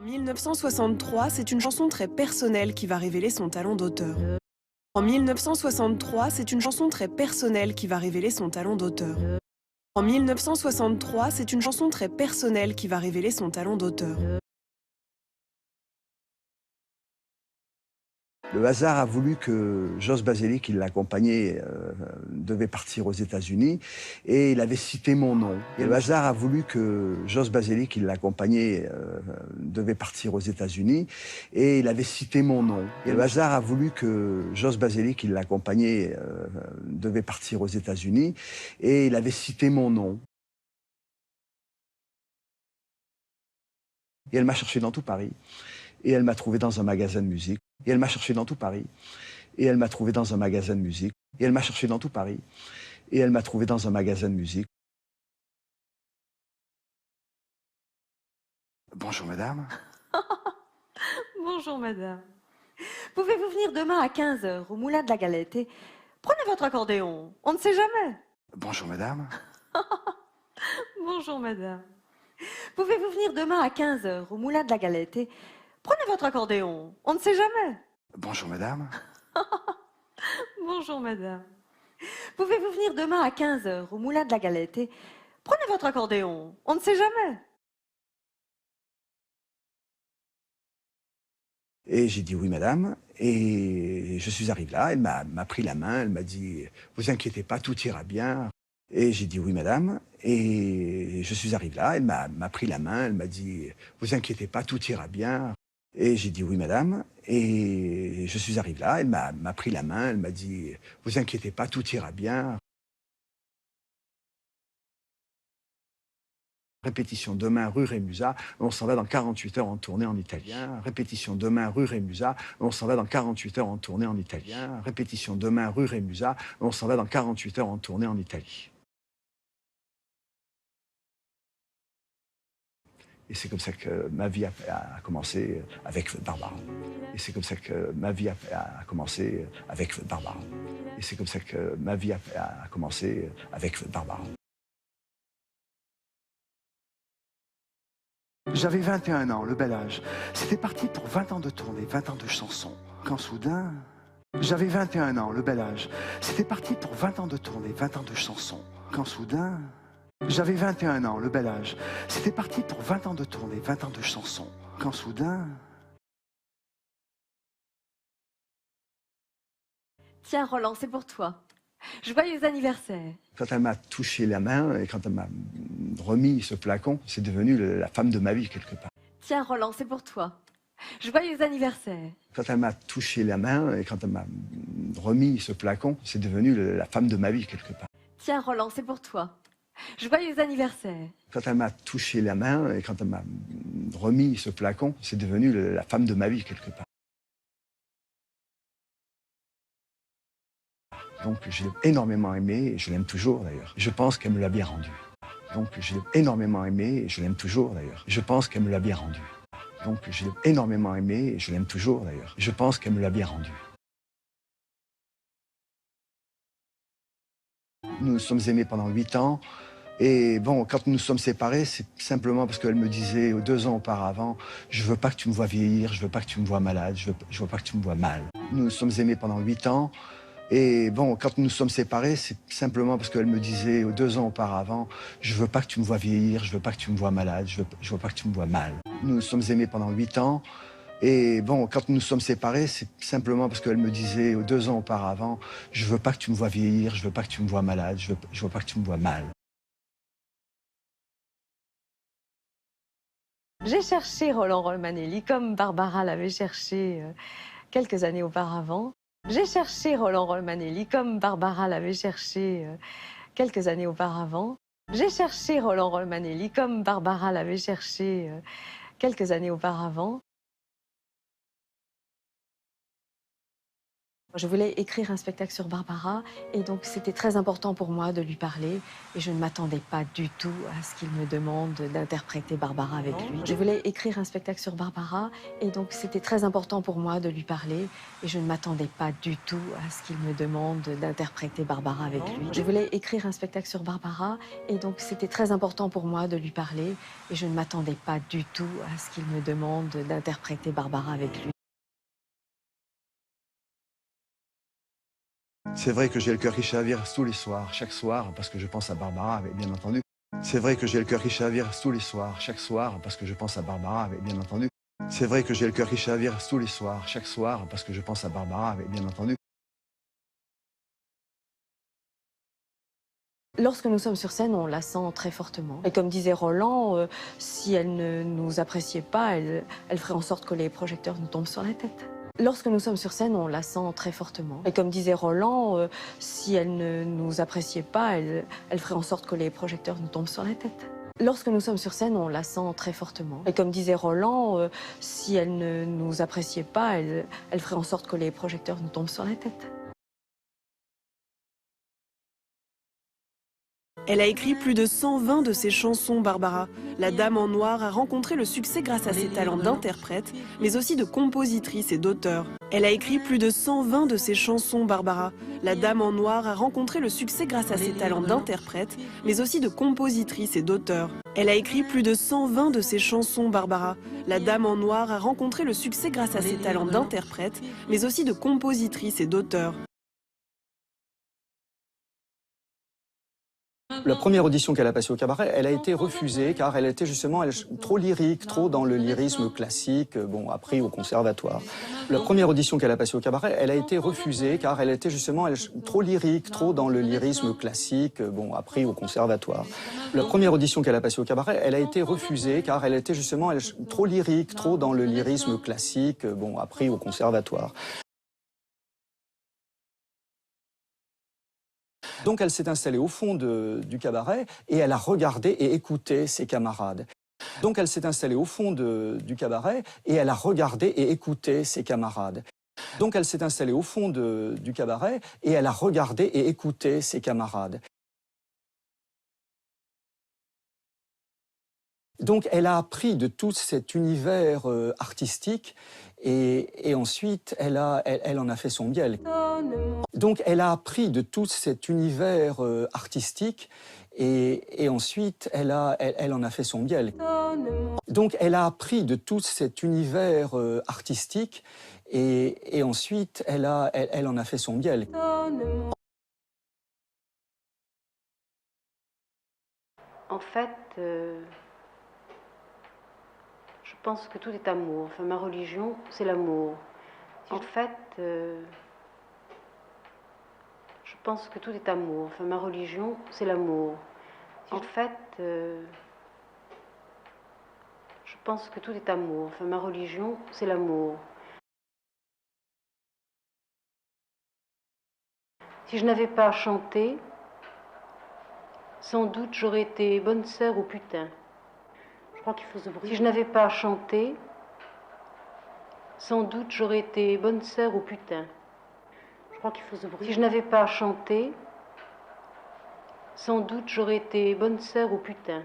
1963, c'est une chanson très personnelle qui va révéler son talent d'auteur. En 1963, c'est une chanson très personnelle qui va révéler son talent d'auteur. En 1963, c'est une chanson très personnelle qui va révéler son talent d'auteur. Le hasard a voulu que Jos Baseli, qui l'accompagnait, devait partir aux États-Unis et il avait cité mon nom. Et le hasard a voulu que Jos Baseli, qui l'accompagnait, devait partir aux États-Unis et il avait cité mon nom. Et le hasard a voulu que Jos Baseli, qui l'accompagnait, devait partir aux États-Unis et il avait cité mon nom. Et elle m'a cherché dans tout Paris. Et elle m'a trouvé dans un magasin de musique. Et elle m'a cherché dans tout Paris. Et elle m'a trouvé dans un magasin de musique. Et elle m'a cherché dans tout Paris. Et elle m'a trouvé dans un magasin de musique. Bonjour madame. Bonjour madame. Pouvez-vous venir demain à 15 h au Moulin de la Galette et prenez votre accordéon, on ne sait jamais. Bonjour madame. Bonjour madame. Pouvez-vous venir demain à 15 h au Moulin de la Galette et prenez votre accordéon, on ne sait jamais. Bonjour madame. Bonjour madame. Pouvez-vous venir demain à 15 h au Moulin de la Galette et prenez votre accordéon, on ne sait jamais. Et j'ai dit oui madame. Et je suis arrivé là, elle m'a pris la main, elle m'a dit « Vous inquiétez pas, tout ira bien ». Et j'ai dit oui madame. Et je suis arrivé là, elle m'a pris la main, elle m'a dit « Vous inquiétez pas, tout ira bien ». Et j'ai dit oui madame. Et je suis arrivé là, elle m'a pris la main, elle m'a dit « Vous inquiétez pas, tout ira bien ». Répétition demain rue Rémusat, on s'en va dans 48 heures en tournée en italien. Répétition demain rue Rémusat, on s'en va dans 48 heures en tournée en italien. Répétition demain rue Rémusat, on s'en va dans 48 heures en tournée en Italie. Et c'est comme ça que ma vie a commencé avec Barbara. Et c'est comme ça que ma vie a commencé avec Barbara. Et c'est comme ça que ma vie a commencé avec Barbara. J'avais 21 ans, le bel âge. C'était parti pour 20 ans de tournée, 20 ans de chansons. Quand soudain... J'avais 21 ans, le bel âge. C'était parti pour 20 ans de tournée, 20 ans de chansons. Quand soudain... J'avais 21 ans, le bel âge. C'était parti pour 20 ans de tournée, 20 ans de chansons. Quand soudain... Tiens Roland, c'est pour toi. Joyeux anniversaire. Quand elle m'a touché la main et quand elle m'a remis ce flacon, c'est devenu la femme de ma vie quelque part. Tiens Roland, c'est pour toi. Joyeux anniversaire. Quand elle m'a touché la main et quand elle m'a remis ce flacon, c'est devenu la femme de ma vie quelque part. Tiens Roland, c'est pour toi. Joyeux anniversaire. Quand elle m'a touché la main et quand elle m'a remis ce flacon, c'est devenu la femme de ma vie quelque part. Donc je l'ai énormément aimée et je l'aime toujours d'ailleurs. Je pense qu'elle me l'a bien rendu. Donc je l'ai énormément aimée et je l'aime toujours d'ailleurs. Je pense qu'elle me l'a bien rendu. Donc je l'ai énormément aimée et je l'aime toujours d'ailleurs. Je pense qu'elle me l'a bien rendu. Nous nous sommes aimés pendant 8 ans. Et bon, quand nous nous sommes séparés, c'est simplement parce qu'elle me disait 2 ans auparavant, je veux pas que tu me vois vieillir, je veux pas que tu me vois malade, je veux pas que tu me vois mal. Nous nous sommes aimés pendant 8 ans. Et bon, quand nous nous sommes séparés, c'est simplement parce qu'elle me disait 2 ans auparavant, je veux pas que tu me vois vieillir, je veux pas que tu me vois malade, je veux pas que tu me vois mal. Nous nous sommes aimés pendant 8 ans. Et bon, quand nous nous sommes séparés, c'est simplement parce qu'elle me disait 2 ans auparavant, je veux pas que tu me vois vieillir, je veux pas que tu me vois malade, je veux pas que tu me vois mal. J'ai cherché Roland Romanelli comme Barbara l'avait cherché quelques années auparavant. J'ai cherché Roland Romanelli comme Barbara l'avait cherché quelques années auparavant. J'ai cherché Roland Romanelli comme Barbara l'avait cherché quelques années auparavant. Je voulais écrire un spectacle sur Barbara et donc c'était très important pour moi de lui parler et je ne m'attendais pas du tout à ce qu'il me demande d'interpréter Barbara avec lui. Je voulais écrire un spectacle sur Barbara et donc c'était très important pour moi de lui parler et je ne m'attendais pas du tout à ce qu'il me demande d'interpréter Barbara avec lui. Je voulais écrire un spectacle sur Barbara et donc c'était très important pour moi de lui parler et je ne m'attendais pas du tout à ce qu'il me demande d'interpréter Barbara avec lui. C'est vrai que j'ai le cœur qui chavire tous les soirs, chaque soir, parce que je pense à Barbara, bien entendu. C'est vrai que j'ai le cœur qui chavire tous les soirs, chaque soir, parce que je pense à Barbara, bien entendu. C'est vrai que j'ai le cœur qui chavire tous les soirs, chaque soir, parce que je pense à Barbara, bien entendu. Lorsque nous sommes sur scène, on la sent très fortement. Et comme disait Roland, si elle ne nous appréciait pas, elle ferait en sorte que les projecteurs nous tombent sur la tête. Lorsque nous sommes sur scène, on la sent très fortement. Et comme disait Roland, si elle ne nous appréciait pas, elle ferait en sorte que les projecteurs nous tombent sur la tête. Lorsque nous sommes sur scène, on la sent très fortement. Et comme disait Roland, si elle ne nous appréciait pas, elle ferait en sorte que les projecteurs nous tombent sur la tête. Elle a écrit plus de 120 de ses chansons, Barbara. La Dame en Noir a rencontré le succès grâce à ses talents d'interprète, mais aussi de compositrice et d'auteur. Elle a écrit plus de 120 de ses chansons, Barbara. La Dame en Noir a rencontré le succès grâce à ses talents d'interprète, mais aussi de compositrice et d'auteur. Elle a écrit plus de 120 de ses chansons, Barbara. La Dame en Noir a rencontré le succès grâce à ses talents d'interprète, mais aussi de compositrice et d'auteur. La première audition qu'elle a passée au cabaret, elle a été refusée car elle était justement trop lyrique, trop dans le lyrisme classique, appris au conservatoire. La première audition qu'elle a passée au cabaret, elle a été refusée car elle était justement trop lyrique, trop dans le lyrisme classique, appris au conservatoire. La première audition qu'elle a passée au cabaret, elle a été refusée car elle était justement trop lyrique, trop dans le lyrisme classique, appris au conservatoire. Donc elle s'est installée au fond du cabaret et elle a regardé et écouté ses camarades. Donc elle s'est installée au fond du cabaret et elle a regardé et écouté ses camarades. Donc elle s'est installée au fond du cabaret et elle a regardé et écouté ses camarades. Donc elle a appris de tout cet univers artistique et ensuite elle en a fait son miel. Donc elle a appris de tout cet univers artistique et ensuite elle en a fait son miel. Donc elle a appris de tout cet univers artistique et ensuite elle en a fait son miel. En fait, je pense que tout est amour. Enfin, ma religion, c'est l'amour. En fait, je pense que tout est amour. Enfin, ma religion, c'est l'amour. En fait, je pense que tout est amour. Enfin, ma religion, c'est l'amour. Si je n'avais pas chanté, sans doute j'aurais été bonne sœur au putain. Je crois qu'il faut se brûler. Si je n'avais pas chanté, sans doute j'aurais été bonne sœur au putain. Je crois qu'il faut se brûler. Si je n'avais pas chanté, sans doute j'aurais été bonne sœur au putain.